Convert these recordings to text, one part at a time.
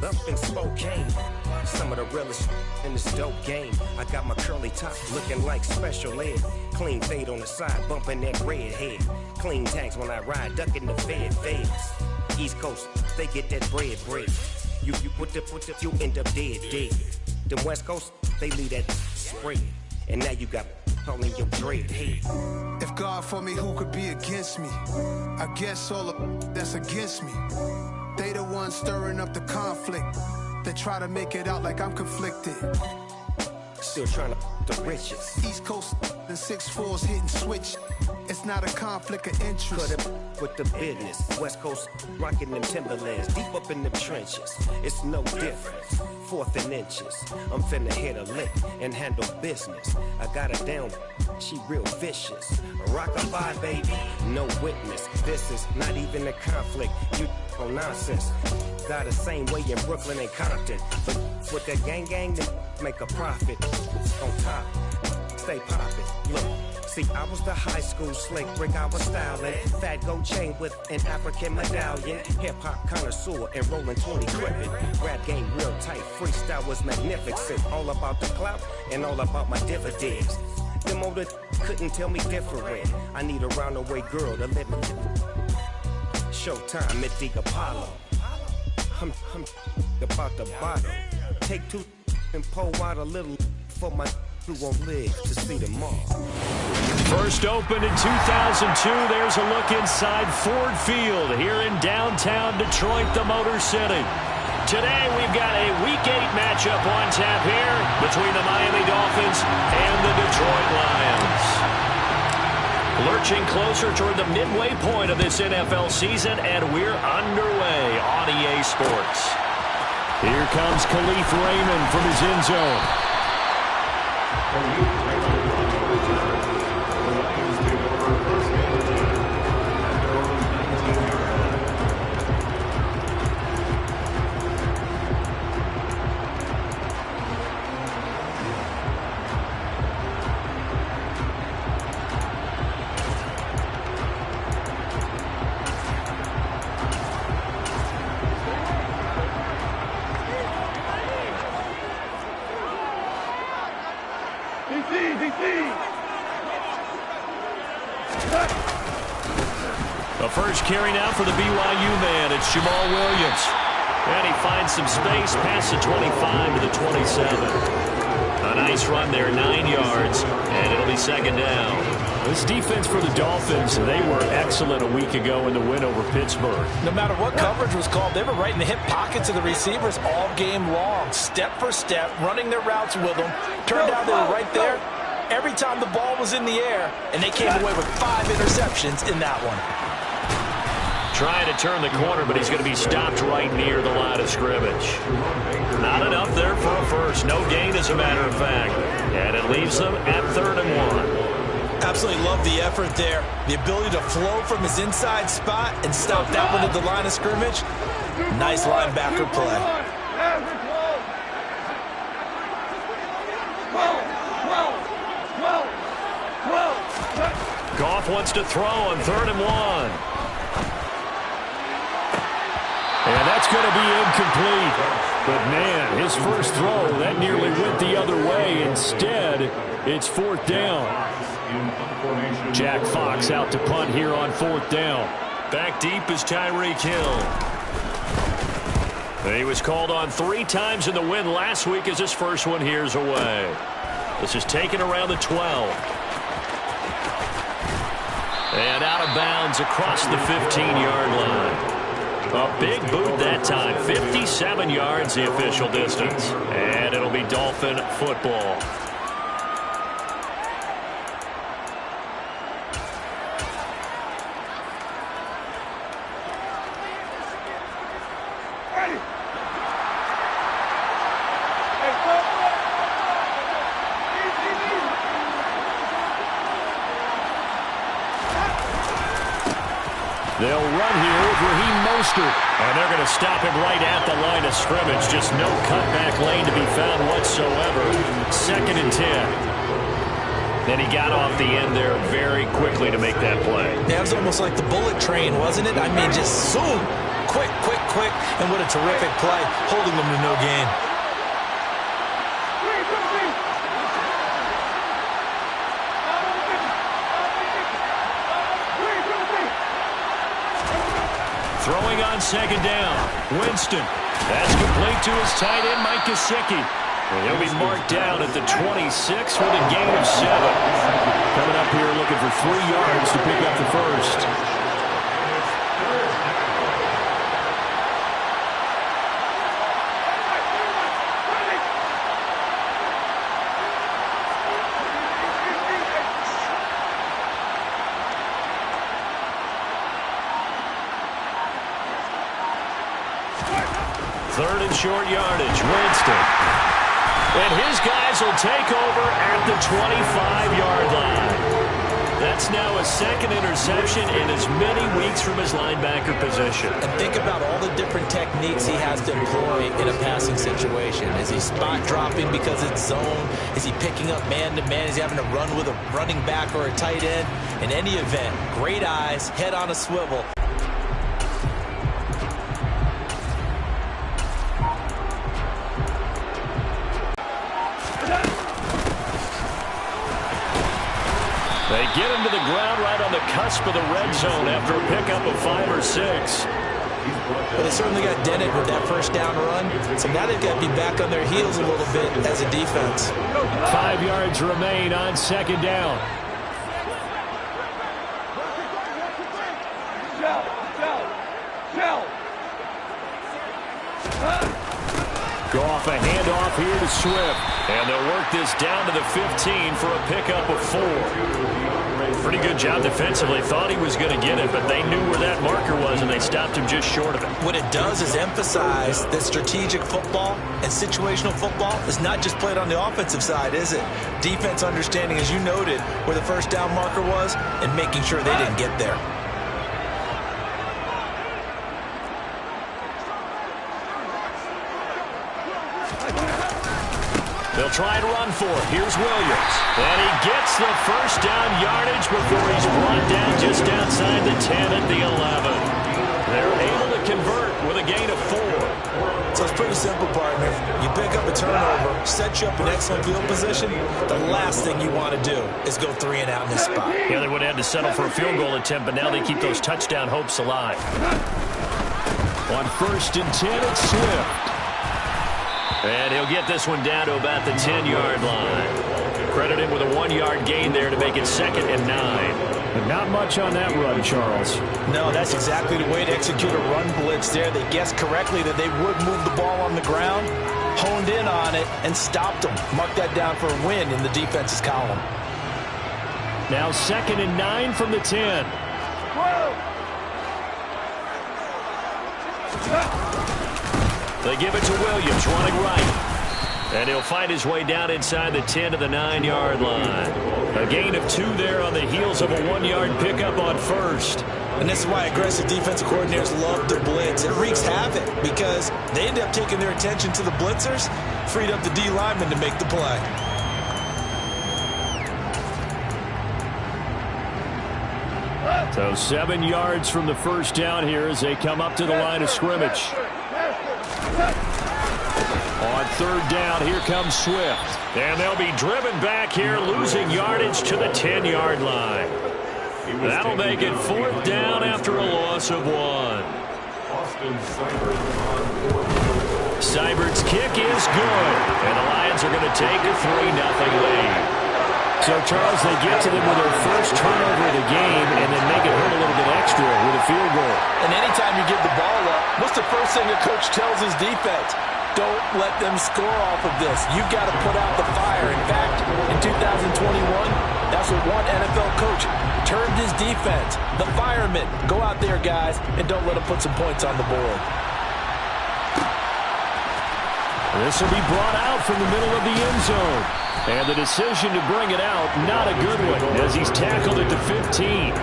up in Spokane. Some of the realest in this dope game. I got my curly top looking like special ed. Clean fade on the side, bumping that red head. Clean tags when I ride, ducking the feds. East Coast, they get that bread. You put the, you end up dead. Them West Coast, they leave that spread. And now you got all in your dread head. If God for me, who could be against me? I guess all of that's against me. They the ones stirring up the conflict. They try to make it out like I'm conflicted. Still trying to the riches. East Coast and 6'4's hitting switch. It's not a conflict of interest. Cut it with the business. West Coast rocking them Timberlands. Deep up in the trenches. It's no different. 4th and inches. I'm finna hit a lick and handle business. I got her down. She real vicious. Rock-a-bye, baby. No witness. This is not even a conflict. You on nonsense. Got the same way in Brooklyn and Compton. But with that gang, they make a profit. On top, stay poppin'. Look, see, I was the high school slick brick I was styling. Fat gold chain with an African medallion. Hip-hop connoisseur and rolling 20 gripping. Rap game real tight, freestyle was magnificent. All about the clout and all about my dividends. Them older couldn't tell me different. I need a roundaway girl to let me. Showtime at the Apollo. I'm about the bottom. Take 2 and pour out a little for my who won't live to see tomorrow. First opened in 2002. There's a look inside Ford Field here in downtown Detroit, the Motor City. Today we've got a Week 8 matchup on tap here between the Miami Dolphins and the Detroit Lions. Lurching closer toward the midway point of this NFL season, and we're underway on EA Sports. Here comes Khalif Raymond from his end zone. The first carry now for the BYU man. It's Jamal Williams. And he finds some space past the 25 to the 27. A nice run there, 9 yards, and it'll be second down. This defense for the Dolphins, they were excellent a week ago in the win over Pittsburgh. No matter what coverage was called, they were right in the hip pockets of the receivers all game long, step for step, running their routes with them. Turned out they were right there every time the ball was in the air, and they came away with 5 interceptions in that one. Trying to turn the corner, but he's going to be stopped right near the line of scrimmage. Not enough there for a first. No gain, as a matter of fact. And it leaves them at 3rd and 1. Absolutely love the effort there. The ability to flow from his inside spot and stop that one at the line of scrimmage. Nice linebacker play. Goff wants to throw on 3rd and 1. And that's going to be incomplete. But, man, his first throw, that nearly went the other way. Instead, it's 4th down. Jack Fox out to punt here on 4th down. Back deep is Tyreek Hill. He was called on 3 times in the win last week as his first one here's away. This is taken around the 12. And out of bounds across the 15-yard line. A big boot that time. 57 yards the official distance. And it'll be Dolphin football. They'll run here with Raheem Mostert. And they're going to stop him right at the line of scrimmage. Just no cutback lane to be found whatsoever. 2nd and 10. Then he got off the end there very quickly to make that play. That was almost like the bullet train, wasn't it? I mean, just zoom. Quick, quick, quick, and what a terrific play, holding them to no gain. Throwing on second down. Winston. That's complete to his tight end, Mike Gesicki. He'll be marked down at the 26 with a gain of 7. Coming up here looking for 3 yards to pick up the first. Third and short yardage. Winston. And his guys will take over at the 25-yard line. That's now a second interception in as many weeks from his linebacker position. And think about all the different techniques he has to employ in a passing situation. Is he spot dropping because it's zone? Is he picking up man-to-man? Is he having to run with a running back or a tight end? In any event, great eyes, head on a swivel. They get him to the ground right on the cusp of the red zone after a pickup of 5 or 6. Well, they certainly got dented with that first down run, so now they've got to be back on their heels a little bit as a defense. 5 yards remain on second down. Go off a handoff here to Swift. And they'll work this down to the 15 for a pickup of 4. Pretty good job defensively. Thought he was going to get it, but they knew where that marker was, and they stopped him just short of it. What it does is emphasize that strategic football and situational football is not just played on the offensive side, is it? Defense understanding, as you noted, where the first down marker was and making sure they didn't get there. They'll try and run for it. Here's Williams. And he gets the first down yardage before he's brought down just outside the 10 at the 11. They're able to convert with a gain of 4. So it's pretty simple, partner. You pick up a turnover, set you up in excellent field position. The last thing you want to do is go 3 and out in this spot. Yeah, they would have had to settle for a field goal attempt, but now they keep those touchdown hopes alive. On 1st and 10, it's Swift. And he'll get this one down to about the 10-yard line. Credit him with a 1-yard gain there to make it 2nd and 9. But not much on that run, Charles. No, that's exactly the way to execute a run blitz there. They guessed correctly that they would move the ball on the ground, honed in on it, and stopped them. Mark that down for a win in the defense's column. Now 2nd and 9 from the 10. They give it to Williams, running right. And he'll find his way down inside the 10 to the 9-yard line. A gain of 2 there on the heels of a 1-yard pickup on 1st. And this is why aggressive defensive coordinators love to blitz. It wreaks havoc because they end up taking their attention to the blitzers, freed up the D lineman to make the play. So 7 yards from the first down here as they come up to the line of scrimmage. On 3rd down, here comes Swift. And they'll be driven back here, losing yardage to the 10-yard line. That'll make it 4th down after a loss of 1. Seibert's kick is good. And the Lions are going to take a 3-0 lead. So, Charles, they get to them with their first turnover of the game and then make it hurt a little bit extra with a field goal. And anytime you give the ball up, what's the first thing a coach tells his defense? Don't let them score off of this. You've got to put out the fire. In fact, in 2021, that's what one NFL coach termed his defense. The firemen. Go out there, guys, and don't let them put some points on the board. This will be brought out from the middle of the end zone. And the decision to bring it out, not a good one, as he's tackled at the 15.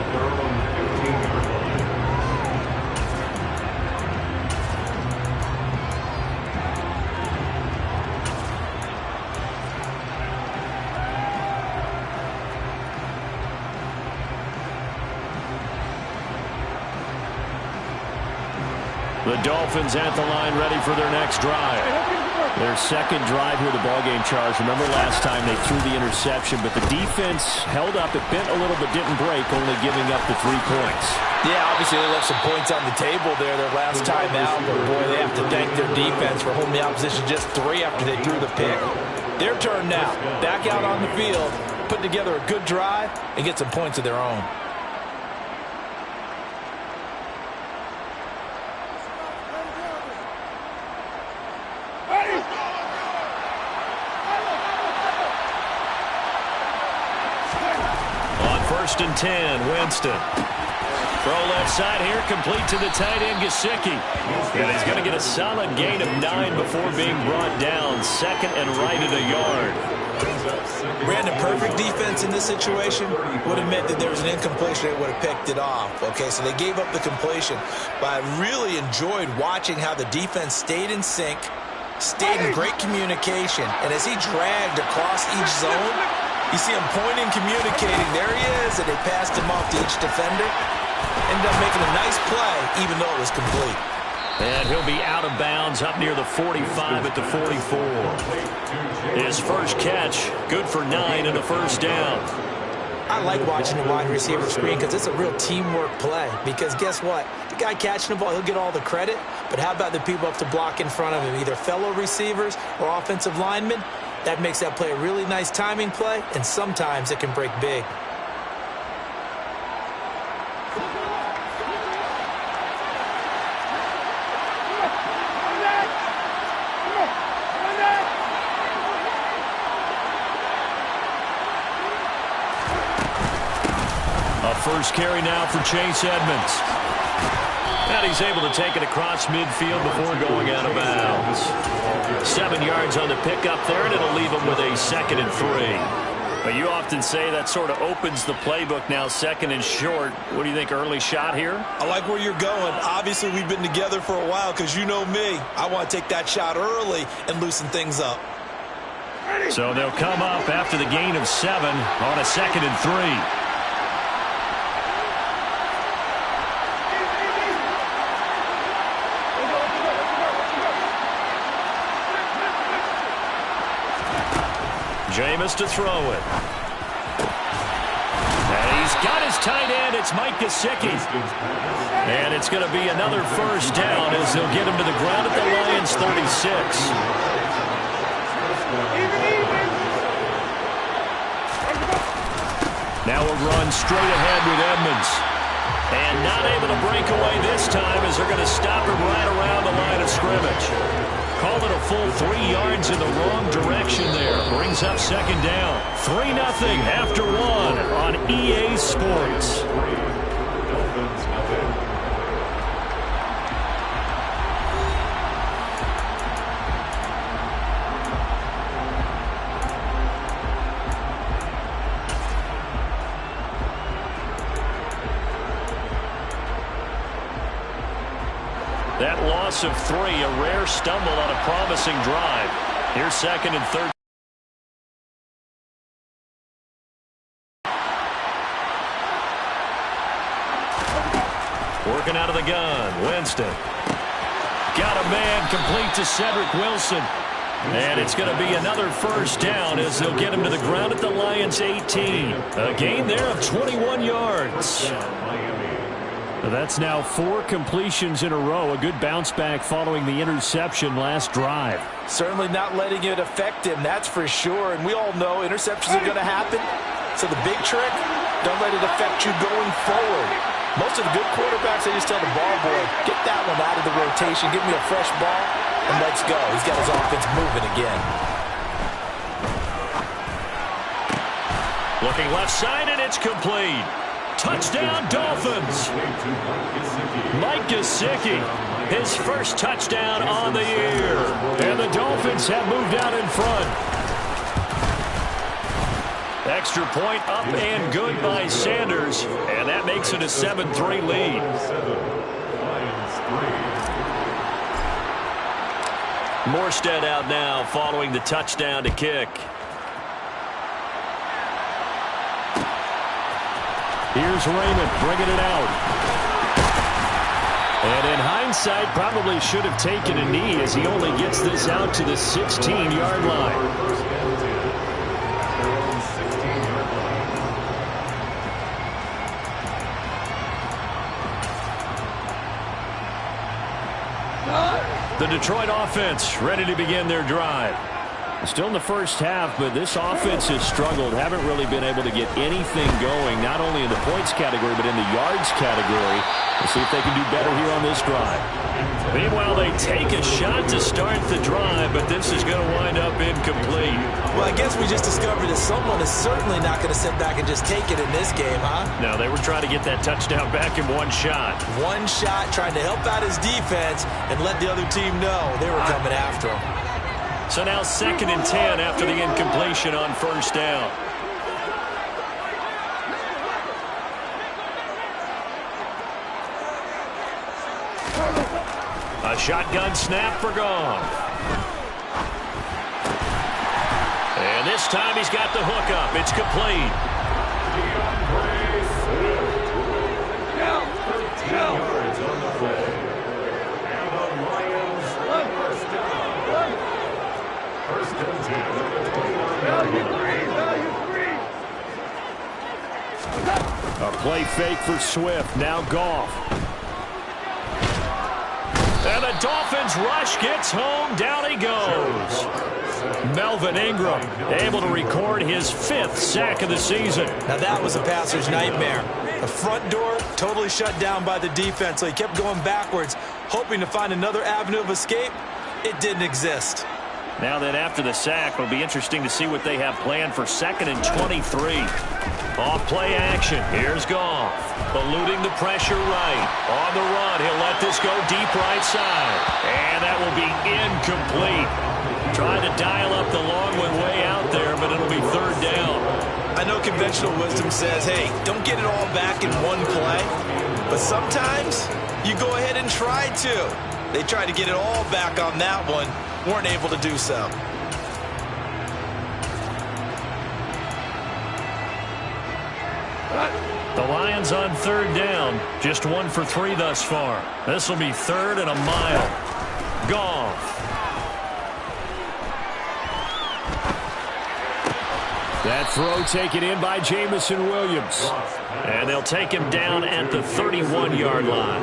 The Dolphins at the line ready for their next drive. Their second drive here, the ballgame, Charles. Remember last time they threw the interception, but the defense held up. It bent a little but didn't break, only giving up the 3 points. Yeah, obviously they left some points on the table there their last time out, but boy, they have to thank their defense for holding the opposition just 3 after they threw the pick. Their turn now. Back out on the field, put together a good drive, and get some points of their own. First and 10, Winston. Throw left side here, complete to the tight end, Gesicki. And he's going to get a solid gain of 9 before being brought down. Second and right at a yard. Brandon, perfect defense in this situation would have meant that there was an incompletion. They would have picked it off. Okay, so they gave up the completion. But I really enjoyed watching how the defense stayed in sync, stayed in great communication. And as he dragged across each zone, you see him pointing, communicating. There he is, and they passed him off to each defender. Ended up making a nice play, even though it was complete. And he'll be out of bounds up near the 45 at the 44. His first catch, good for 9 and a first down. I like watching the wide receiver screen because it's a real teamwork play. Because guess what? The guy catching the ball, he'll get all the credit. But how about the people up to block in front of him, either fellow receivers or offensive linemen? That makes that play a really nice timing play, and sometimes it can break big. A first carry now for Chase Edmonds. And he's able to take it across midfield before going out of bounds. 7 yards on the pickup there, and it'll leave him with a 2nd and 3. But you often say that sort of opens the playbook now, 2nd and short. What do you think, early shot here? I like where you're going. Obviously, we've been together for a while because you know me. I want to take that shot early and loosen things up. So they'll come up after the gain of 7 on a 2nd and 3. Jameis to throw it. And he's got his tight end. It's Mike Gesicki. And it's going to be another first down as they'll get him to the ground at the Lions' 36. Now a run straight ahead with Edmonds. And not able to break away this time as they're going to stop him right around the line of scrimmage. Called it a full 3 yards in the wrong direction there. Brings up 2nd down. 3-0 after 1 on EA Sports. That loss of 3, a rare stumble on a promising drive. Here's 2nd and 3rd. Working out of the gun, Winston. Got a man complete to Cedric Wilson. And it's going to be another first down as they'll get him to the ground at the Lions' 18. A gain there of 21 yards. That's now 4 completions in a row. A good bounce back following the interception last drive. Certainly not letting it affect him, that's for sure. And we all know interceptions are going to happen. So the big trick, don't let it affect you going forward. Most of the good quarterbacks, they just tell the ball boy, get that one out of the rotation, give me a fresh ball, and let's go. He's got his offense moving again. Looking left side, and it's complete. Touchdown, Dolphins. Mike Gesicki, his first touchdown on the year. And the Dolphins have moved out in front. Extra point up and good by Sanders. And that makes it a 7-3 lead. Morstead out now following the touchdown to kick. Here's Raymond bringing it out. And in hindsight, probably should have taken a knee as he only gets this out to the 16-yard line. The Detroit offense ready to begin their drive. Still in the first half, but this offense has struggled. Haven't really been able to get anything going, not only in the points category, but in the yards category. We'll see if they can do better here on this drive. Meanwhile, they take a shot to start the drive, but this is going to wind up incomplete. Well, I guess we just discovered that someone is certainly not going to sit back and just take it in this game, huh? No, they were trying to get that touchdown back in one shot. One shot, trying to help out his defense and let the other team know they were coming after him. So now 2nd and 10 after the incompletion on first down. A shotgun snap for Goff. And this time he's got the hook up. It's complete. A play fake for Swift. Now Goff. And the Dolphins rush gets home. Down he goes. Melvin Ingram able to record his 5th sack of the season. Now that was a passer's nightmare. The front door totally shut down by the defense, so he kept going backwards, hoping to find another avenue of escape. It didn't exist. Now that after the sack, it'll be interesting to see what they have planned for 2nd and 23. Off play action. Here's Goff. Eluding the pressure right. On the run, he'll let this go deep right side. And that will be incomplete. Trying to dial up the long one way out there, but it'll be 3rd down. I know conventional wisdom says, hey, don't get it all back in one play. But sometimes you go ahead and try to. They tried to get it all back on that one. Weren't able to do so. The Lions on 3rd down. Just 1 for 3 thus far. This will be 3rd and a mile. Goff. That throw taken in by Jamison Williams. And they'll take him down at the 31-yard line.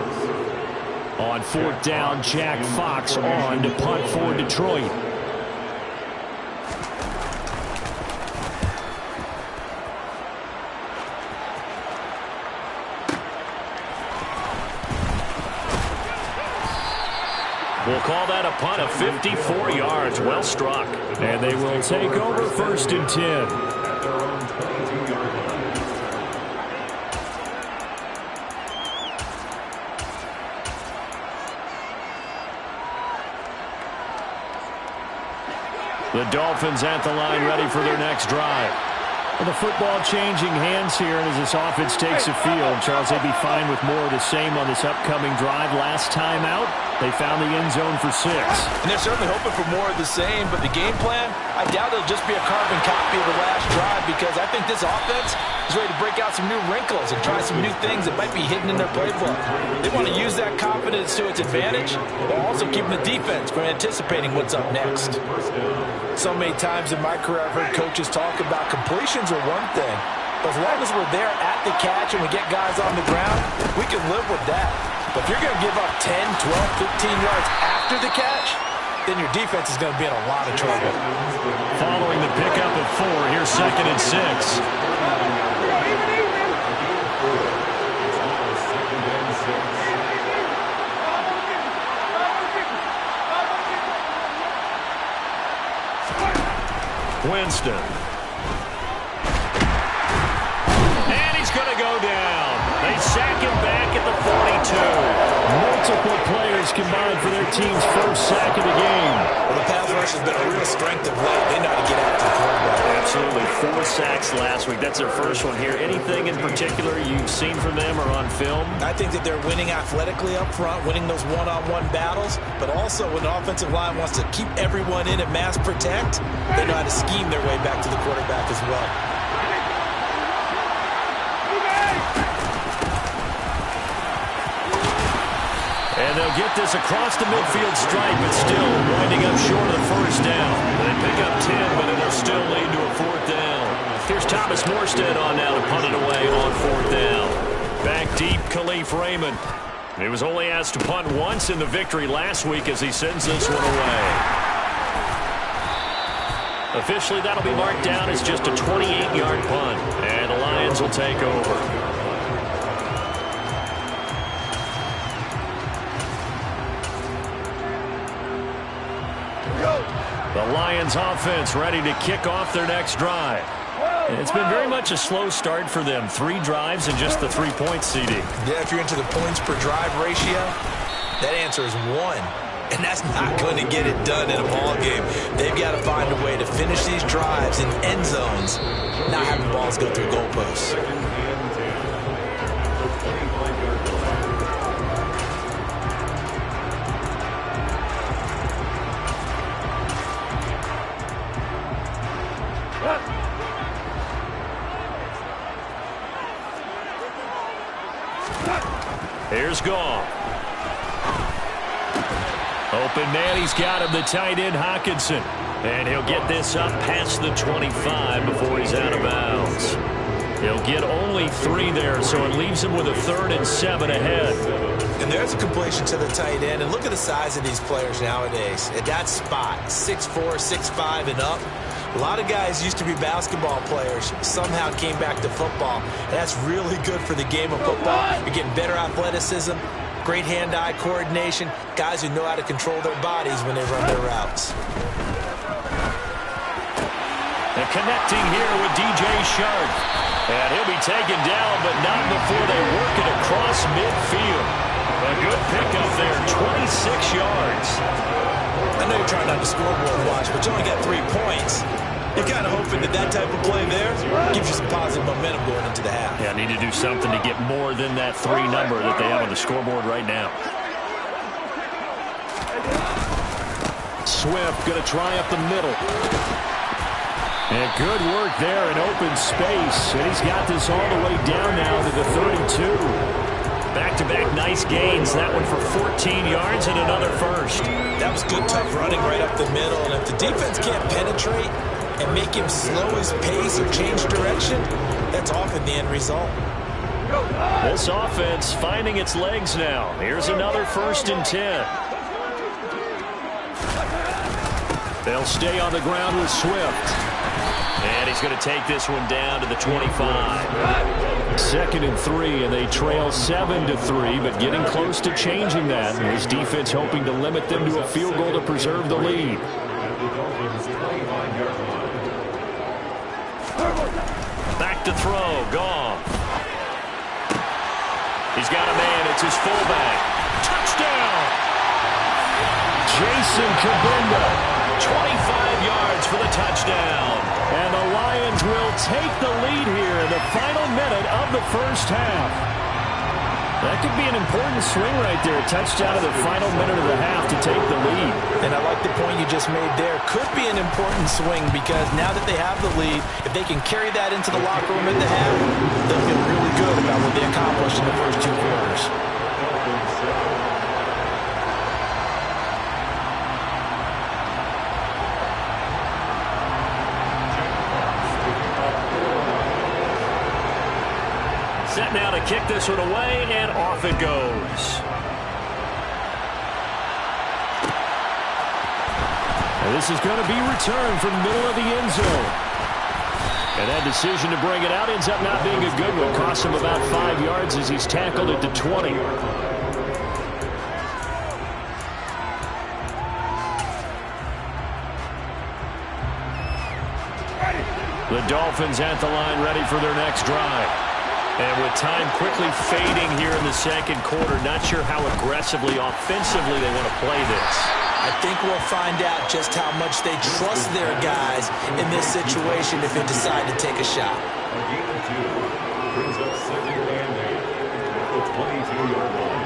On 4th down, Jack Fox on to punt for Detroit. We'll call that a punt of 54 yards. Well struck. And they will take over 1st and 10. The Dolphins at the line ready for their next drive. Well, the football changing hands here, and as this offense takes the field, Charles, they'd be fine with more of the same on this upcoming drive. Last time out, they found the end zone for 6. And they're certainly hoping for more of the same, but the game plan, I doubt it'll just be a carbon copy of the last drive, because I think this offense is ready to break out some new wrinkles and try some new things that might be hidden in their playbook. They want to use that confidence to its advantage, while also keeping the defense from anticipating what's up next. So many times in my career, I've heard coaches talk about completions are one thing, but as long as we're there at the catch and we get guys on the ground, we can live with that. But if you're going to give up 10, 12, 15 yards after the catch, then your defense is going to be in a lot of trouble. Following the pickup of 4, here's 2nd and 6. Winston. And he's going to go down. They sack him back at the 42. Multiple players combined for their team's 1st sack of the game. Well, the pass rush has been a real strength of late. They know how to get after the quarterback. Absolutely. 4 sacks last week. That's their first one here. Anything in particular you've seen from them or on film? I think that they're winning athletically up front, winning those one-on-one battles, but also when the offensive line wants to keep everyone in and mass protect, they know how to scheme their way back to the quarterback as well. And they'll get this across the midfield stripe, but still winding up short of the first down. They pick up 10, but it'll still lead to a fourth down. Here's Thomas Morstead on now to punt it away on fourth down. Back deep, Khalif Raymond. He was only asked to punt once in the victory last week as he sends this one away. Officially, that'll be marked down as just a 28-yard punt, and the Lions will take over. The Lions offense ready to kick off their next drive. It's been very much a slow start for them. 3 drives and just the 3-point CD. Yeah, if you're into the points per drive ratio, that answer is 1. And that's not going to get it done in a ball game. They've got to find a way to finish these drives in end zones, not having balls go through goalposts. Here's Goff. Open man, he's got him, the tight end, Hockenson. And he'll get this up past the 25 before he's out of bounds. He'll get only 3 there, so it leaves him with a 3rd and 7 ahead. And there's a completion to the tight end. And look at the size of these players nowadays. At that spot, 6'4", 6'5", and up. A lot of guys used to be basketball players, somehow came back to football. And that's really good for the game of football. You're getting better athleticism, great hand-eye coordination, guys who know how to control their bodies when they run their routes. And connecting here with DJ Shark. And he'll be taken down, but not before they work it across midfield. A good pickup there, 26 yards. I know you're trying not to scoreboard watch, but you only got 3 points. You're kind of hoping that that type of play there gives you some positive momentum going into the half. Yeah, need to do something to get more than that 3 number that they have on the scoreboard right now. Swift going to try up the middle. And good work there in open space. And he's got this all the way down now to the 32. Back-to-back nice gains. That one for 14 yards and another first. That was good, tough running right up the middle. And if the defense can't penetrate and make him slow his pace or change direction, that's often the end result. This offense finding its legs now. Here's another 1st and 10. They'll stay on the ground with Swift. And he's going to take this one down to the 25. 2nd and 3, and they trail 7-3, but getting close to changing that. And his defense hoping to limit them to a field goal to preserve the lead. Back to throw, Goff. He's got a man, it's his fullback. Touchdown! Jason Kabinda, 25 yards for the touchdown. And the Lions will take the lead here in the final minute of the first half. That could be an important swing right there. A touchdown in the final minute of the half to take the lead. And I like the point you just made there. Could be an important swing because now that they have the lead, if they can carry that into the locker room in the half, they'll feel really good about what they accomplished in the first 2 quarters. Set now to kick this one away, and off it goes. And this is going to be returned from the middle of the end zone. And that decision to bring it out ends up not being a good one. Costs him about 5 yards as he's tackled it to 20. The Dolphins at the line ready for their next drive. And with time quickly fading here in the second quarter, not sure how aggressively, offensively they want to play this. I think we'll find out just how much they trust their guys in this situation if they decide to take a shot. Brings up 2nd and 8 at the 22-yard line.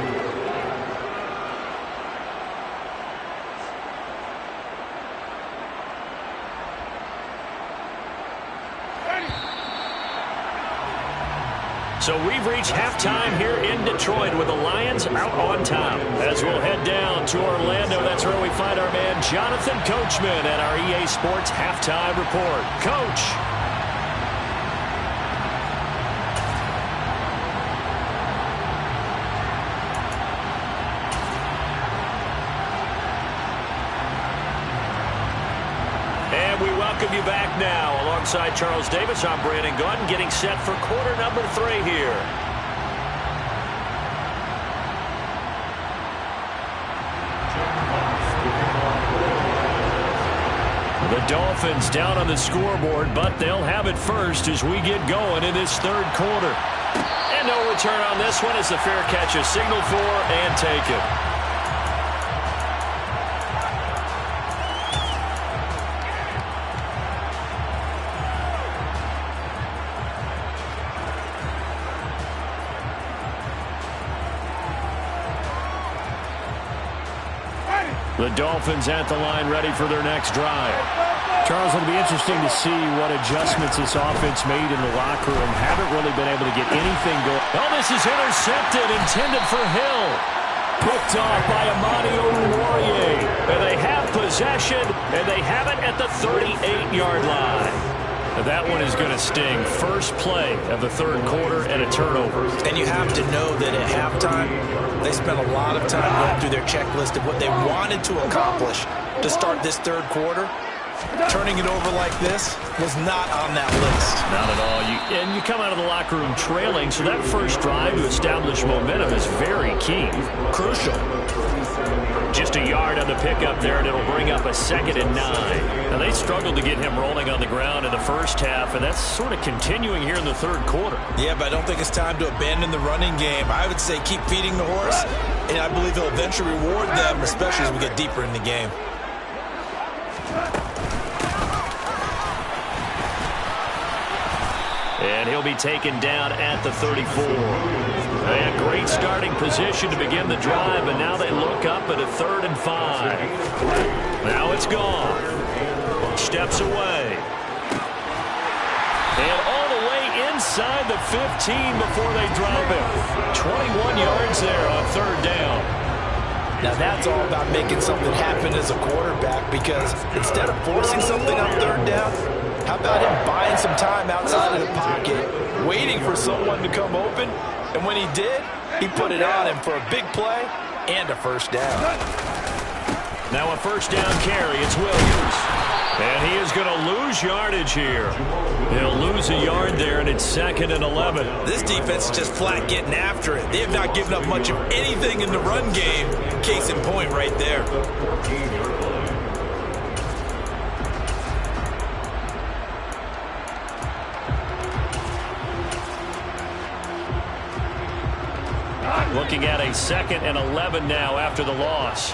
So we've reached halftime here in Detroit with the Lions out on top. As we'll head down to Orlando, that's where we find our man Jonathan Coachman at our EA Sports Halftime Report. Coach. And we welcome you back now. Alongside Charles Davis, I'm Brandon Gunn, getting set for quarter number 3 here. The Dolphins down on the scoreboard, but they'll have it first as we get going in this third quarter. And no return on this one as the fair catch is signaled for and taken. The Dolphins at the line ready for their next drive. Charles, it'll be interesting to see what adjustments this offense made in the locker room. Haven't really been able to get anything going. Oh, this is intercepted, intended for Hill. Picked off by Amani Oruwariye. And they have possession, and they have it at the 38-yard line. Now that one is going to sting. First play of the third quarter and a turnover. And you have to know that at halftime, they spent a lot of time going through their checklist of what they wanted to accomplish to start this third quarter. Turning it over like this was not on that list. Not at all. And you come out of the locker room trailing, so that first drive to establish momentum is very key. Crucial. Just a yard on the pickup there, and it'll bring up a 2nd and 9. Now, they struggled to get him rolling on the ground in the first half, and that's sort of continuing here in the third quarter. Yeah, but I don't think it's time to abandon the running game. I would say keep feeding the horse, and I believe he'll eventually reward them, especially as we get deeper in the game. And he'll be taken down at the 34. And great starting position to begin the drive, and now they look up at a 3rd and 5. Now it's gone. Steps away. And all the way inside the 15 before they drop him. 21 yards there on 3rd down. Now that's all about making something happen as a quarterback, because instead of forcing something on 3rd down, how about him buying some time outside of the pocket, waiting for someone to come open, and when he did, he put it on him for a big play and a first down. Now a first down carry, it's Williams. And he is going to lose yardage here. He'll lose a yard there, and it's 2nd and 11. This defense is just flat getting after it. They have not given up much of anything in the run game. Case in point right there. Looking at a 2nd and 11 now after the loss.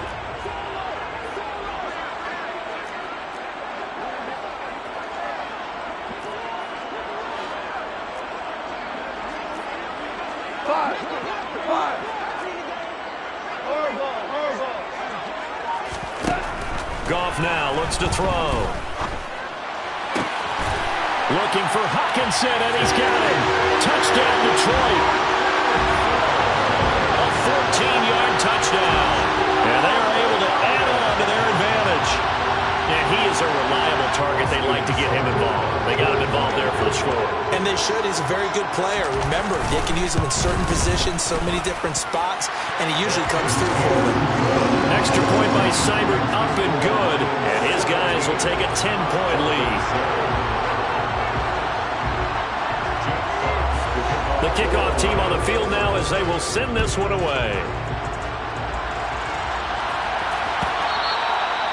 Goff now looks to throw. Looking for Hockenson, and he's got him. Touchdown, Detroit. A 14-yard touchdown. And they are able to add on to their advantage. And he is a reliable target. They like to get him involved. They got him involved there for the score. And they should. He's a very good player. Remember, they can use him in certain positions, so many different spots, and he usually comes through for them. Extra point by Seibert, up and good. And his guys will take a 10-point lead. The kickoff team on the field now as they will send this one away.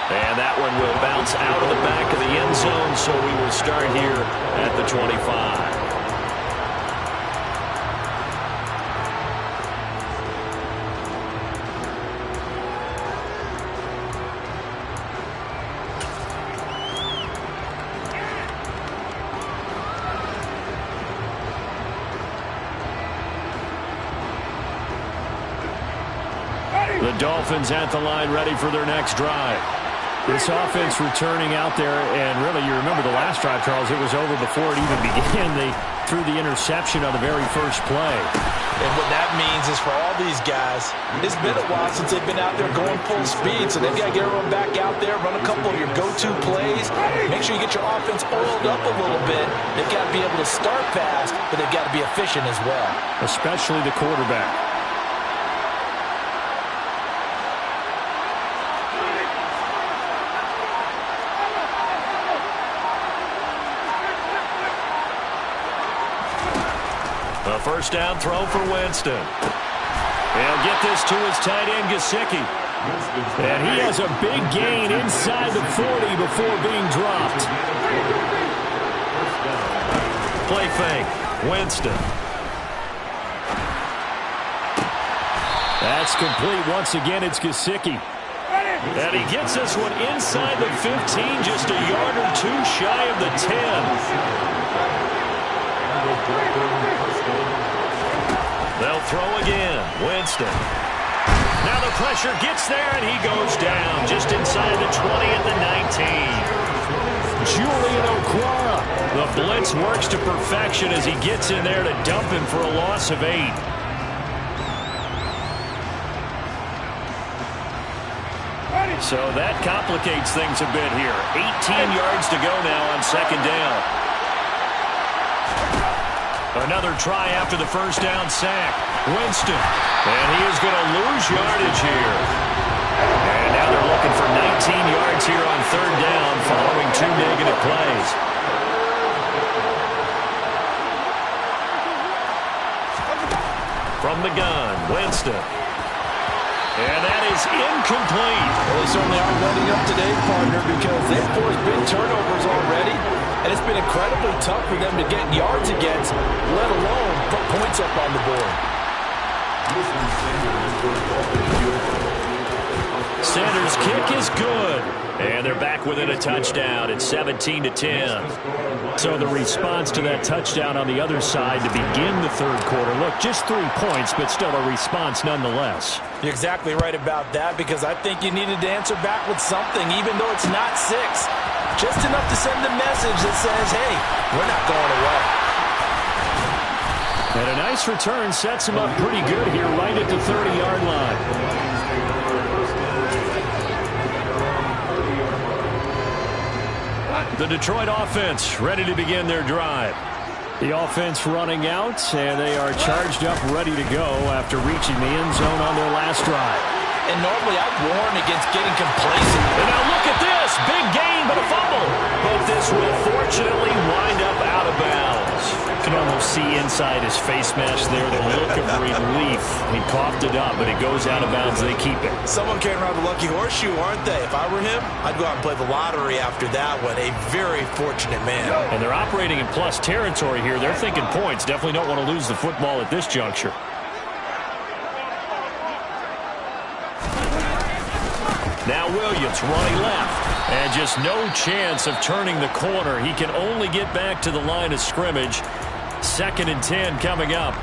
And that one will bounce out of the back of the end zone, so we will start here at the 25. The Dolphins at the line ready for their next drive. This offense returning out there, and really, you remember the last drive, Charles, it was over before it even began. They threw the interception on the very first play. And what that means is for all these guys, it's been a while since they've been out there going full speed, so they've got to get everyone back out there, run a couple of your go-to plays, make sure you get your offense oiled up a little bit. They've got to be able to start fast, but they've got to be efficient as well. Especially the quarterback. A first down throw for Winston. He'll get this to his tight end, Gesicki. And he has a big gain inside the 40 before being dropped. Play fake. Winston. That's complete. Once again, it's Gesicki. And he gets this one inside the 15, just a yard or two shy of the 10. They'll throw again. Winston. Now the pressure gets there, and he goes down just inside the 20 at the 19. Julian Okwara. The blitz works to perfection as he gets in there to dump him for a loss of 8. So that complicates things a bit here. 18 yards to go now on second down. Another try after the first down sack. Winston. And he is going to lose yardage here. And now they're looking for 19 yards here on third down following 2 negative plays. From the gun, Winston. And that is incomplete. Well, they certainly are letting up today, partner, because they've forced big turnovers already, and it's been incredibly tough for them to get yards against, let alone put points up on the board. Sanders' kick is good. And they're back within a touchdown. It's 17-10. So the response to that touchdown on the other side to begin the third quarter. Look, just 3 points, but still a response nonetheless. You're exactly right about that, because I think you needed to answer back with something, even though it's not 6. Just enough to send a message that says, hey, we're not going away. And a nice return sets him up pretty good here right at the 30-yard line. The Detroit offense ready to begin their drive. The offense running out, and they are charged up, ready to go after reaching the end zone on their last drive. And normally I'd warn against getting complacent. And now look at this. Big gain, but a fumble. But this will fortunately wind up out of bounds. You can almost see inside his face mask there the look of relief. He coughed it up, but it goes out of bounds. They keep it. Someone came around the lucky horseshoe, aren't they? If I were him, I'd go out and play the lottery after that one. A very fortunate man. And they're operating in plus territory here. They're thinking points. Definitely don't want to lose the football at this juncture. Now Williams running left. And just no chance of turning the corner. He can only get back to the line of scrimmage. 2nd and 10 coming up.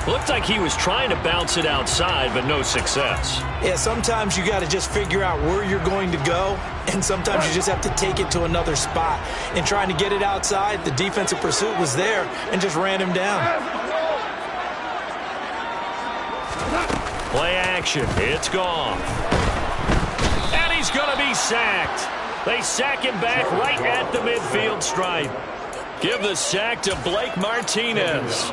Looked like he was trying to bounce it outside, but no success. Yeah, sometimes you got to just figure out where you're going to go, and sometimes you just have to take it to another spot. And trying to get it outside, the defensive pursuit was there and just ran him down. Play action. It's gone. And he's going to be sacked. They sack him back right at the midfield stripe. Give the sack to Blake Martinez.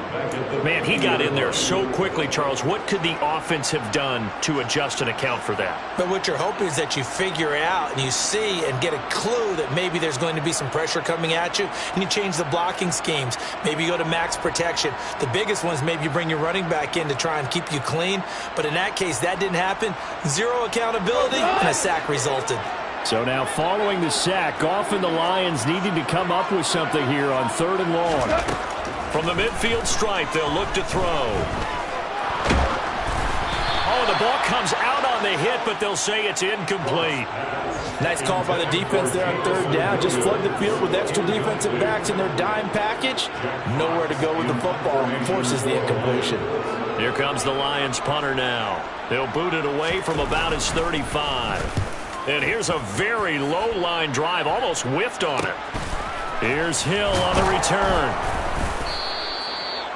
Man, he got in there so quickly, Charles. What could the offense have done to adjust and account for that? But what you're hoping is that you figure out and you see and get a clue that maybe there's going to be some pressure coming at you, and you change the blocking schemes. Maybe you go to max protection. The biggest one is maybe you bring your running back in to try and keep you clean. But in that case, that didn't happen. Zero accountability, and a sack resulted. So now following the sack, often the Lions needing to come up with something here on 3rd and long. From the midfield stripe, they'll look to throw. Oh, the ball comes out on the hit, but they'll say it's incomplete. Nice call by the defense there on 3rd down. Just flood the field with extra defensive backs in their dime package. Nowhere to go with the football. Forces the incompletion. Here comes the Lions punter now. They'll boot it away from about his 35. And here's a very low-line drive, almost whiffed on it. Here's Hill on the return.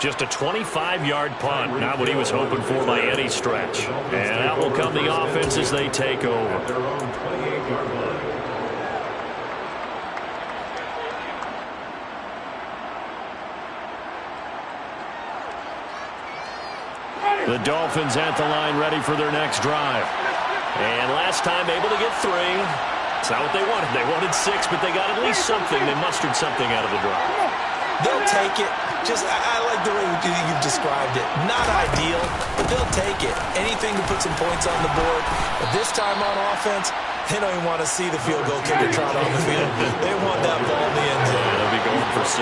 Just a 25-yard punt, not what he was hoping for by any stretch. And out will come the offense as they take over. The Dolphins at the line ready for their next drive. And last time able to get 3. It's not what they wanted. They wanted 6, but they got at least something. They mustered something out of the drive. They'll take it. I like the way you've described it. Not ideal, but they'll take it. Anything to put some points on the board. But this time on offense, they don't even want to see the field goal kicker trot on the field. They want that ball in the end zone. Yeah, they'll be going for 6.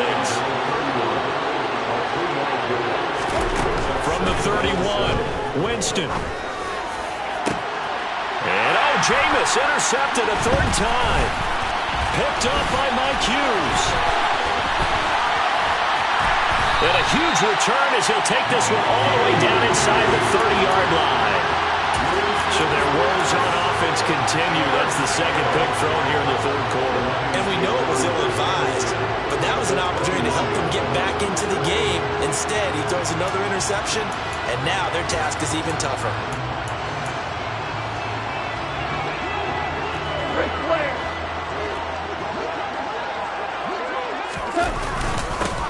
From the 31, Winston. And Jameis intercepted a 3rd time. Picked up by Mike Hughes. And a huge return as he'll take this one all the way down inside the 30-yard line. So their woes on offense continue. That's the second pick thrown here in the 3rd quarter. And we know it was ill-advised, but that was an opportunity to help them get back into the game. Instead, he throws another interception, and now their task is even tougher.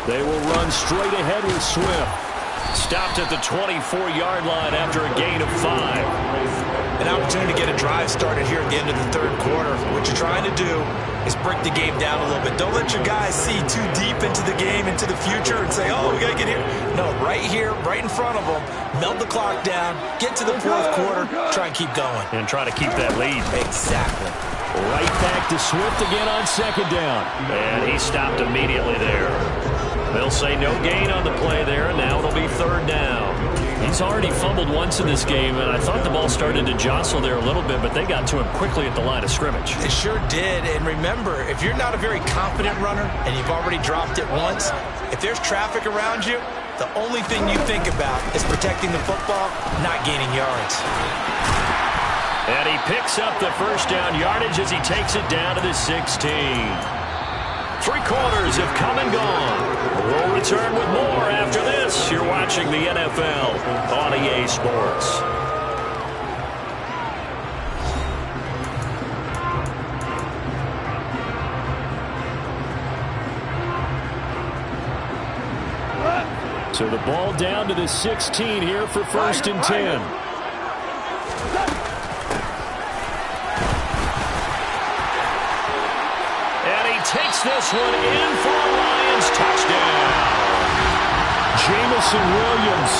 They will run straight ahead with Swift. Stopped at the 24-yard line after a gain of 5. An opportunity to get a drive started here at the end of the 3rd quarter. What you're trying to do is break the game down a little bit. Don't let your guys see too deep into the game, into the future, and say, oh, we got to get here. No, right here, right in front of them, melt the clock down, get to the 4th quarter, try and keep going. And try to keep that lead. Exactly. Right back to Swift again on 2nd down. And he stopped immediately there. They'll say no gain on the play there, and now it'll be 3rd down. He's already fumbled once in this game, and I thought the ball started to jostle there a little bit, but they got to him quickly at the line of scrimmage. It sure did, and remember, if you're not a very confident runner and you've already dropped it once, if there's traffic around you, the only thing you think about is protecting the football, not gaining yards. And he picks up the 1st down yardage as he takes it down to the 16. 3 quarters have come and gone. We'll return with more after this. You're watching the NFL on EA Sports. So the ball down to the 16 here for 1st and 10. Takes this one in for a Lions touchdown. Jamison Williams,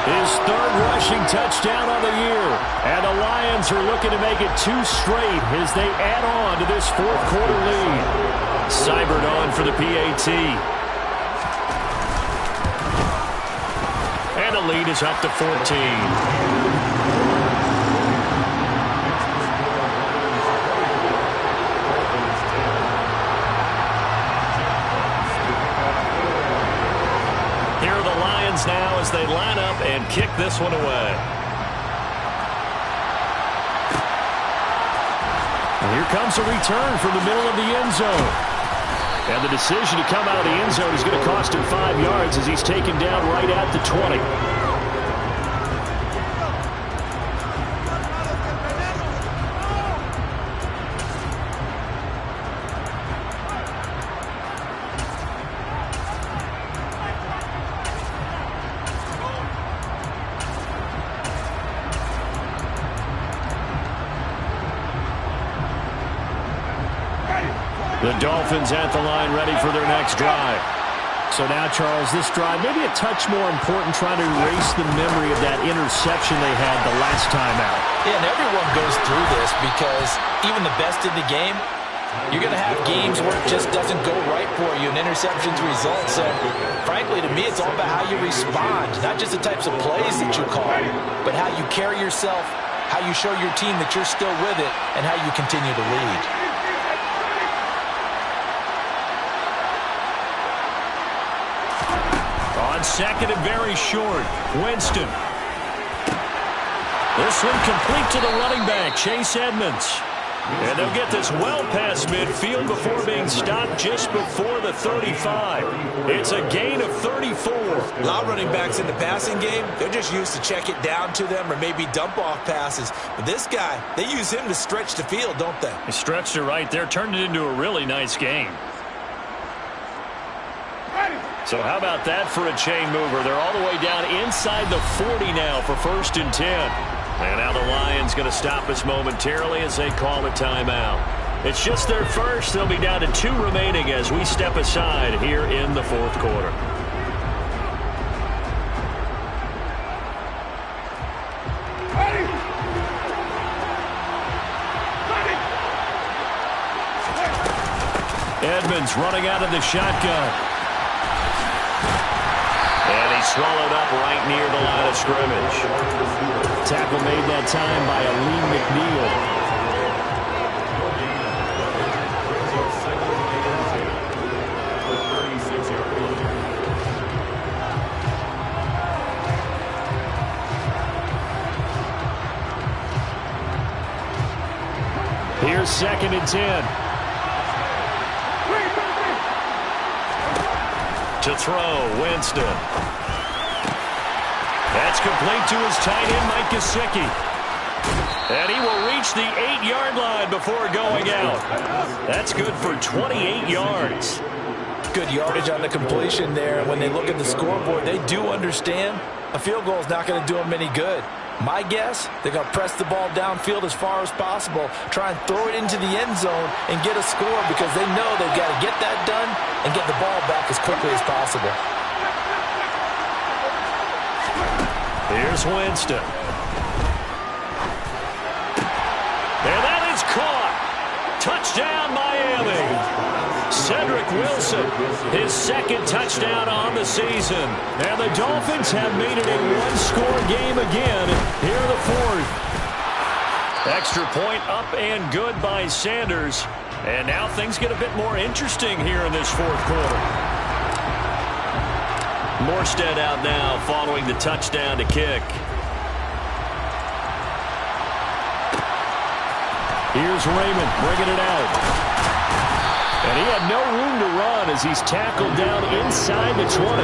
his 3rd rushing touchdown on the year. And the Lions are looking to make it 2 straight as they add on to this 4th quarter lead. Seibert on for the PAT. And the lead is up to 14. Now as they line up and kick this one away. And here comes a return from the middle of the end zone. And the decision to come out of the end zone is going to cost him 5 yards as he's taken down right at the 20. The Dolphins at the line ready for their next drive. So now, Charles, this drive maybe a touch more important, trying to erase the memory of that interception they had the last time out. Yeah, and everyone goes through this because even the best in the game, you're going to have games where it just doesn't go right for you, and interceptions result. So, frankly, to me, it's all about how you respond, not just the types of plays that you call, but how you carry yourself, how you show your team that you're still with it, and how you continue to lead. On 2nd and very short, Winston. This one complete to the running back, Chase Edmonds. And they'll get this well past midfield before being stopped just before the 35. It's a gain of 34. A lot of running backs in the passing game, they're just used to check it down to them or maybe dump off passes. But this guy, they use him to stretch the field, don't they? He stretched it right there, turned it into a really nice game. So how about that for a chain mover? They're all the way down inside the 40 now for 1st and 10. And now the Lions going to stop us momentarily as they call a timeout. It's just their first. They'll be down to 2 remaining as we step aside here in the 4th quarter. Edmonds running out of the shotgun. And he's swallowed up right near the line of scrimmage. Tackle made that time by Aleem McNeil. Here's 2nd and 10. To throw, Winston. That's complete to his tight end, Mike Gesicki. And he will reach the 8-yard line before going out. That's good for 28 yards. Good yardage on the completion there. When they look at the scoreboard, they do understand a field goal is not going to do them any good. My guess, they're going to press the ball downfield as far as possible, try and throw it into the end zone and get a score because they know they've got to get that done and get the ball back as quickly as possible. Here's Winston. And that is caught. Touchdown, Miami. Cedric Wilson, his 2nd touchdown on the season. And the Dolphins have made it a 1-score game again here in the 4th. Extra point up and good by Sanders. And now things get a bit more interesting here in this 4th quarter. Morstead out now following the touchdown to kick. Here's Raymond bringing it out. And he had no room to run as he's tackled down inside the 20.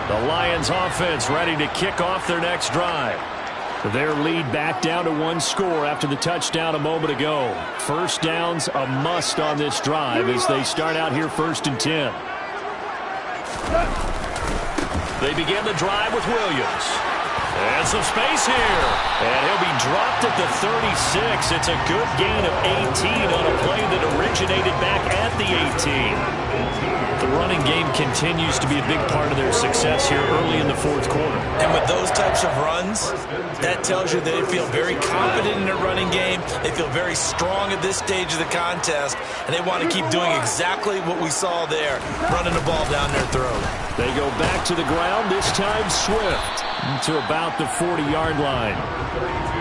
The Lions offense ready to kick off their next drive. Their lead back down to 1 score after the touchdown a moment ago. 1st down's a must on this drive as they start out here 1st and 10. They begin the drive with Williams. And some space here. And he'll be dropped at the 36. It's a good gain of 18 on a play that originated back at the 18. The running game continues to be a big part of their success here early in the 4th quarter. And with those types of runs, that tells you they feel very confident in their running game. They feel very strong at this stage of the contest, and they want to keep doing exactly what we saw there, running the ball down their throat. They go back to the ground, this time Swift, to about the 40-yard line.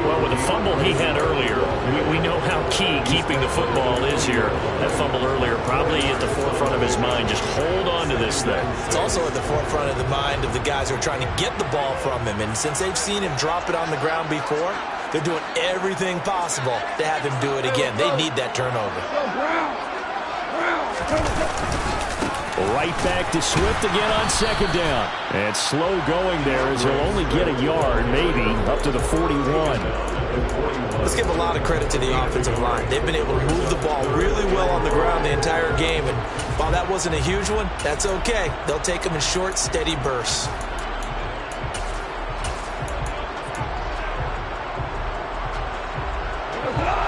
Well, with the fumble he had earlier, we know how key keeping the football is here. That fumble earlier probably at the forefront of his mind. Just hold on to this thing. It's also at the forefront of the mind of the guys who are trying to get the ball from him. And since they've seen him drop it on the ground before, they're doing everything possible to have him do it again. They need that turnover. Right back to Swift again on 2nd down. And slow going there as he'll only get a yard, maybe, up to the 41. Let's give a lot of credit to the offensive line. They've been able to move the ball really well on the ground the entire game. And while that wasn't a huge one, that's okay. They'll take them in short, steady bursts.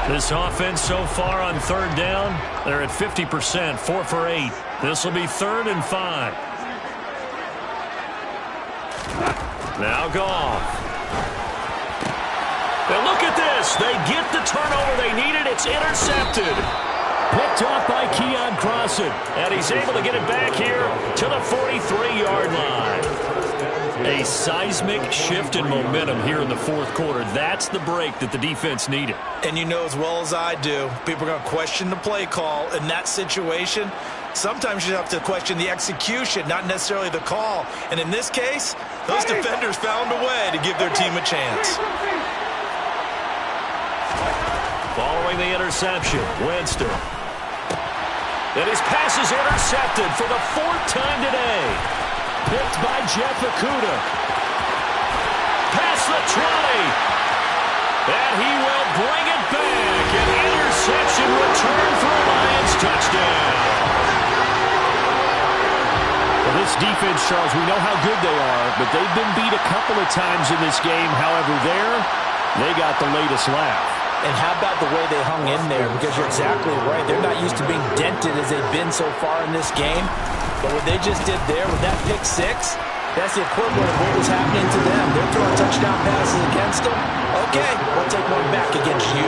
This offense so far on 3rd down, they're at 50%, 4 for 8. This will be 3rd and 5. Now Goff. And look at this. They get the turnover they needed. It's intercepted. Picked off by Keon Crossan. And he's able to get it back here to the 43-yard line. A seismic shift in momentum here in the fourth quarter. That's the break that the defense needed. And you know as well as I do, people are going to question the play call in that situation. Sometimes you have to question the execution, not necessarily the call. And in this case, those defenders found a way to give their team a chance. Following the interception, Winston. And his pass is intercepted for the fourth time today. Picked by Jeff Okudah. Past the 20. And he will bring it back. An interception return for a Lions touchdown. Well, this defense, Charles, we know how good they are, but they've been beat a couple of times in this game. However, they got the latest laugh. And how about the way they hung in there? Because you're exactly right. They're not used to being dented as they've been so far in this game. But what they just did there with that pick six, that's the equivalent of what was happening to them. They're throwing touchdown passes against them. Okay, we'll take one back against you.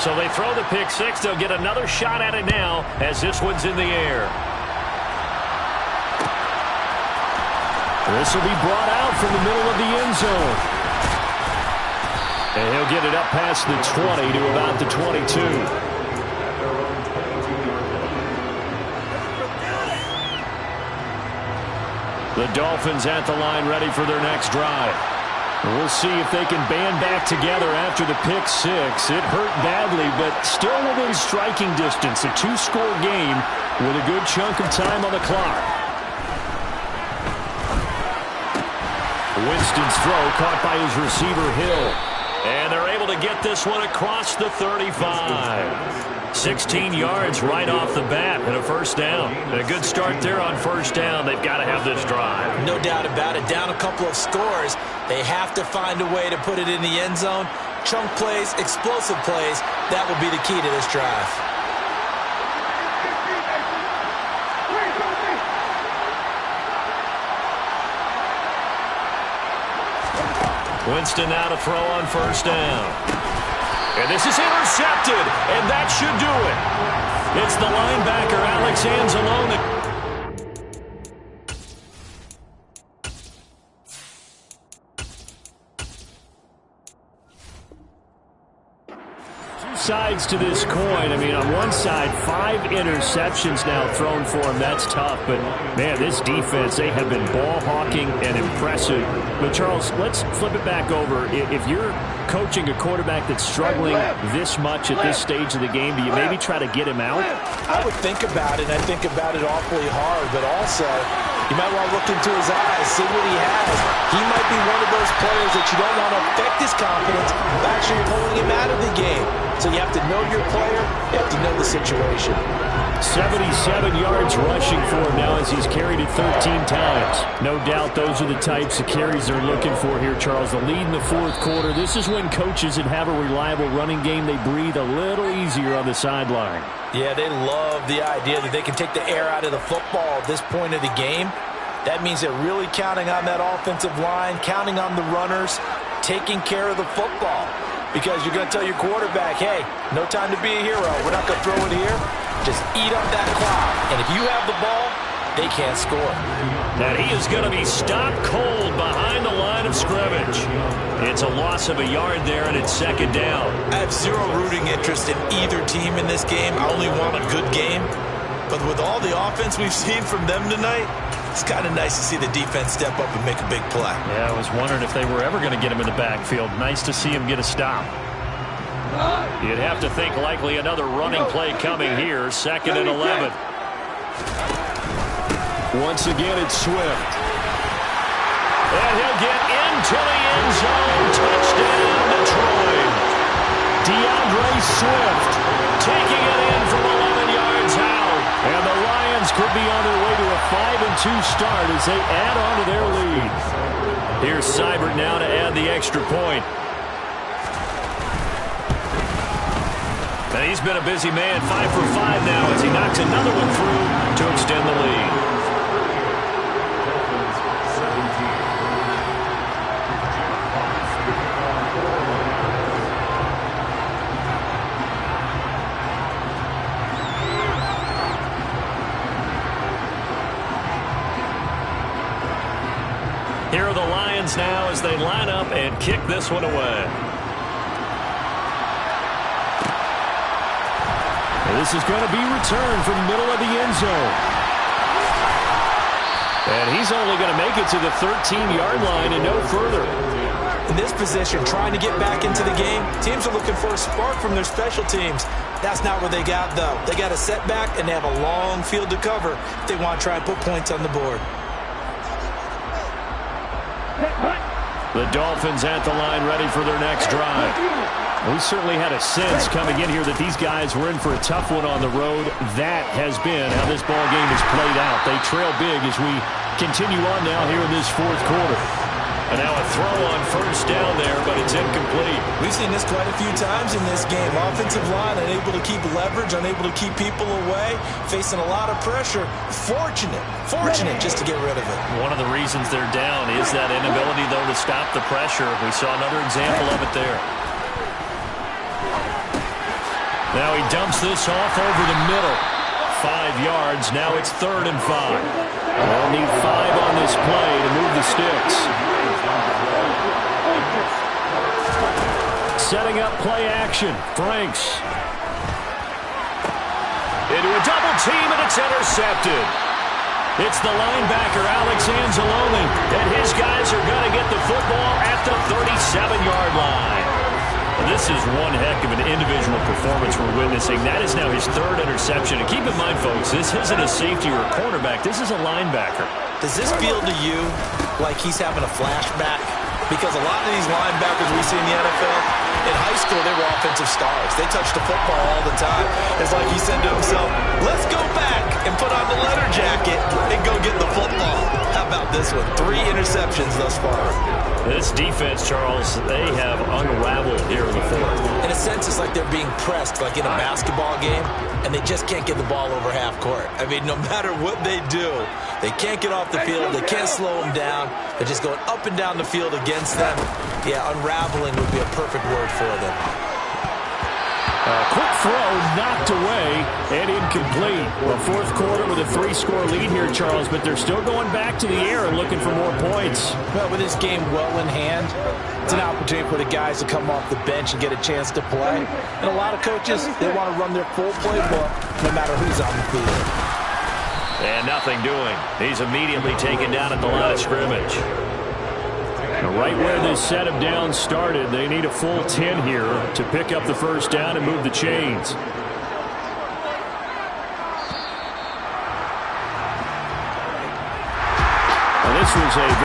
So they throw the pick six. They'll get another shot at it now as this one's in the air. This will be brought out from the middle of the end zone. And he'll get it up past the 20 to about the 22. The Dolphins at the line ready for their next drive. We'll see if they can band back together after the pick six. It hurt badly, but still within striking distance. A two-score game with a good chunk of time on the clock. Winston's throw caught by his receiver, Hill. And they're able to get this one across the 35. 16 yards right off the bat and a first down. And a good start there on first down. They've got to have this drive. No doubt about it. Down a couple of scores. They have to find a way to put it in the end zone. Chunk plays, explosive plays. That will be the key to this drive. Winston now to throw on first down. And this is intercepted, and that should do it. It's the linebacker, Alex Anzalone. Sides to this coin. I mean, on one side, 5 interceptions now thrown for him. That's tough. But, man, this defense, they have been ball hawking and impressive. But, Charles, let's flip it back over. If you're coaching a quarterback that's struggling this much at this stage of the game, do you maybe try to get him out? I would think about it, and I think about it awfully hard. But also, you might want to look into his eyes, see what he has. He might be one of those players that you don't want to affect his confidence by actually pulling him out of the game. So you have to know your player, you have to know the situation. 77 yards rushing for him now as he's carried it 13 times. No doubt those are the types of carries they're looking for here, Charles. The lead in the fourth quarter. This is when coaches that have a reliable running game, they breathe a little easier on the sideline. Yeah, they love the idea that they can take the air out of the football at this point of the game. That means they're really counting on that offensive line, counting on the runners, taking care of the football. Because you're going to tell your quarterback, hey, no time to be a hero. We're not going to throw it here. Just eat up that clock. And if you have the ball, they can't score. And he is going to be stopped cold behind the line of scrimmage. It's a loss of a yard there, and it's second down. I have zero rooting interest in either team in this game. I only want a good game. But with all the offense we've seen from them tonight, it's kind of nice to see the defense step up and make a big play. Yeah, I was wondering if they were ever going to get him in the backfield. Nice to see him get a stop. You'd have to think likely another running play coming here. 2nd and 11. Once again, it's Swift. And he'll get into the end zone. Touchdown, Detroit. DeAndre Swift Taking it in from 11 yards out. And the Lions could be on their way to a 5-2 start as they add on to their lead. Here's Seibert now to add the extra point. And he's been a busy man, 5 for 5 now as he knocks another one through to extend the lead. as they line up and kick this one away. And this is going to be returned from the middle of the end zone. And he's only going to make it to the 13-yard line and no further. In this position, trying to get back into the game, teams are looking for a spark from their special teams. That's not where they got, though. They got a setback, and they have a long field to cover if they want to try and put points on the board. The Dolphins at the line ready for their next drive. We certainly had a sense coming in here that these guys were in for a tough one on the road. That has been how this ball game has played out. They trail big as we continue on now here in this fourth quarter. And now a throw on first down there, but it's incomplete. We've seen this quite a few times in this game. Offensive line unable to keep leverage, unable to keep people away, facing a lot of pressure. Fortunate just to get rid of it. One of the reasons they're down is that inability, though, to stop the pressure. We saw another example of it there. Now he dumps this off over the middle. 5 yards. Now it's 3rd and 5. They'll need 5 on this play to move the sticks. Setting up play action. Franks. Into a double team, and it's intercepted. It's the linebacker, Alex Anzalone, and his guys are going to get the football at the 37-yard line. This is one heck of an individual performance we're witnessing. That is now his 3rd interception. And keep in mind, folks, this isn't a safety or a cornerback. This is a linebacker. Does this feel to you like he's having a flashback? Because a lot of these linebackers we see in the NFL, in high school, they were offensive stars. They touched the football all the time. It's like he said to himself, let's go back and put on the leather jacket and go get the football. How about this one? 3 interceptions thus far. This defense, Charles, they have unraveled here in the fourth. In a sense, it's like they're being pressed, like in a basketball game, and they just can't get the ball over half court. I mean, no matter what they do, they can't get off the field. They can't slow them down. They're just going up and down the field against them. Yeah, unraveling would be a perfect word for them. Quick throw knocked away and incomplete. The fourth quarter with a 3-score lead here, Charles, but they're still going back to the air and looking for more points. Well, with this game well in hand, it's an opportunity for the guys to come off the bench and get a chance to play. And a lot of coaches, they want to run their full playbook no matter who's on the field. And nothing doing. He's immediately taken down at the line of scrimmage. Right where this set of downs started, they need a full 10 here to pick up the first down and move the chains. And this was a